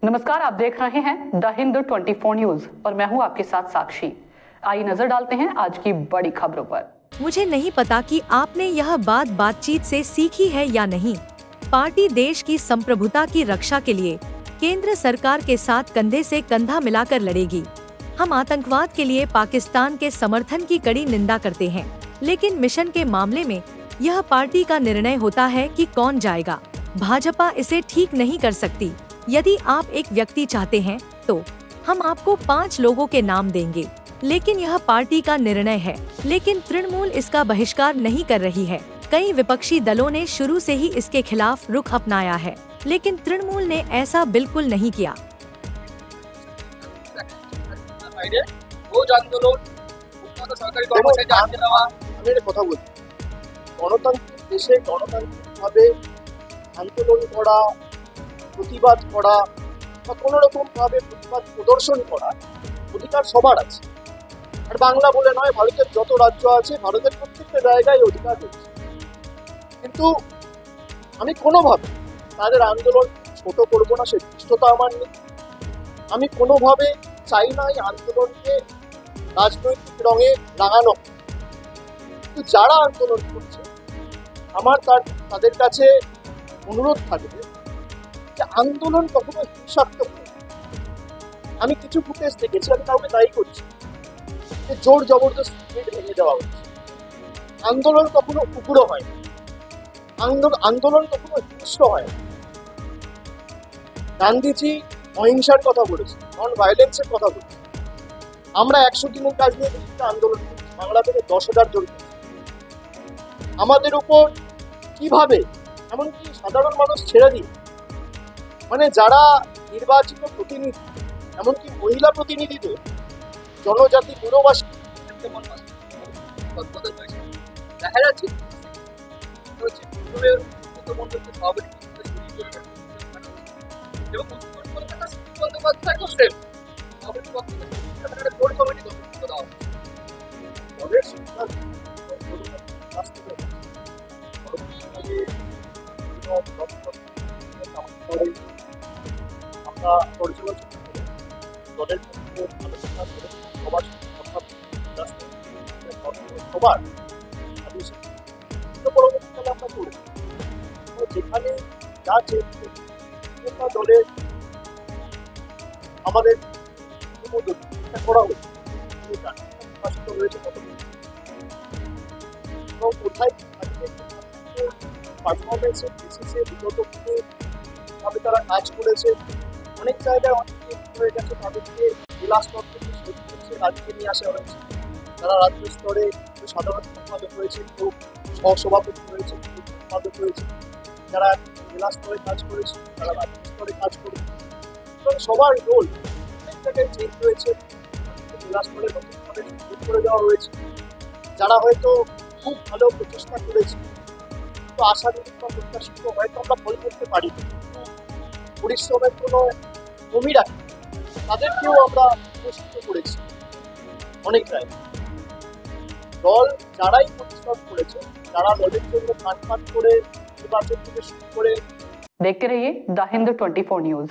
नमस्कार, आप देख रहे हैं द हिंद 24 न्यूज और मैं हूं आपके साथ साक्षी। आइए नजर डालते हैं आज की बड़ी खबरों पर। मुझे नहीं पता कि आपने यह बातचीत से सीखी है या नहीं। पार्टी देश की संप्रभुता की रक्षा के लिए केंद्र सरकार के साथ कंधे से कंधा मिलाकर लड़ेगी। हम आतंकवाद के लिए पाकिस्तान के समर्थन की कड़ी निंदा करते हैं, लेकिन मिशन के मामले में यह पार्टी का निर्णय होता है कि कौन जाएगा। भाजपा इसे ठीक नहीं कर सकती। यदि आप एक व्यक्ति चाहते हैं तो हम आपको 5 लोगों के नाम देंगे, लेकिन यह पार्टी का निर्णय है। लेकिन तृणमूल इसका बहिष्कार नहीं कर रही है। कई विपक्षी दलों ने शुरू से ही इसके खिलाफ रुख अपनाया है, लेकिन तृणमूल ने ऐसा बिल्कुल नहीं किया। আন্দোলন করা, প্রতিবাদ করা বা কোনো রকম ভাবে প্রতিবাদ প্রদর্শন করা অধিকার সবার আছে। আর বাংলা বলে নয়, ভারতের যত রাজ্য আছে, ভারতের প্রত্যেকটা জায়গায় অধিকার রয়েছে। কিন্তু আমি কোনোভাবে তাদের আন্দোলন ছোট করবো না, সে দৃষ্টতা আমার নেই। আমি কোনোভাবে চাই না এই আন্দোলনকে রাজনৈতিক রঙে রাঙানো। কিন্তু যারা আন্দোলন করছে, আমার তাদের কাছে অনুরোধ থাকবে যে আন্দোলন কখনো হিংসাত্মক নয়। আমি কিছু ফুটেজ দেখেছি, আমি কাউকে দায়ী করছি যে জোর জবরদস্তি গেট ভেঙে দেওয়া হচ্ছে। আন্দোলন কখনো উগ্র হয় না, আন্দোলন কখনো হিংস্র হয় না। গান্ধীজি অহিংসার কথা বলেছে, নন ভায়োলেন্সের কথা বলেছে। আমরা 100 দিনের কাজ নিয়ে আন্দোলন করছি, বাংলা থেকে 10,000 জন। আমাদের উপর কিভাবে এমনকি সাধারণ মানুষ ছেড়ে দিই, মানে যারা নির্বাচিত প্রতিনিধি, এমনকি মহিলা প্রতিনিধিদের জনজাতি পুরবাসী দেখা যাচ্ছে আমরা পর্যালোচনা করে দলের মধ্যে আলোচনা করে সবার সবার পরবর্তীকালে আমরা করি যেখানে যা চেয়েছে দলের আমাদের করা হয়েছে প্রকাশিত রয়েছে এবং কোথায় পারফরমেন্সের বেসিসে বিগত ভাবে তারা কাজ করেছে। অনেক জায়গায় অনেকে হয়ে গেছে, তাদেরকে জেলা স্তর থেকে রাজ্যে নিয়ে আসা হয়েছে। তারা রাজ্য স্তরে সাধারণ সম্পাদক হয়েছে, কেউ সহসভাপতি হয়েছে, কেউ সম্পাদক হয়েছে। যারা জেলা স্তরে কাজ করেছে, তারা রাজ্য স্তরে কাজ করেছে। এবং সবার রোল অনেক জায়গায় চেঞ্জ হয়েছে। জেলা স্তরে নতুনভাবে সুযোগ করে দেওয়া হয়েছে। যারা হয়তো খুব ভালো প্রচেষ্টা করেছে, তো আশানুরূপ বা প্রত্যাশিত হয়তো আমরা ফল করতে পারি, পরিশ্রমের কোনো কমি রাখি, তাদেরকেও আমরা পুরস্কৃত করেছি অনেক জায়গায়। দল যারাই পরিশ্রম করেছে, যারা দলের জন্য কাটপাট করে নির্বাচন থেকে শুরু করে। देखते रहिए द हिंद 24 न्यूज।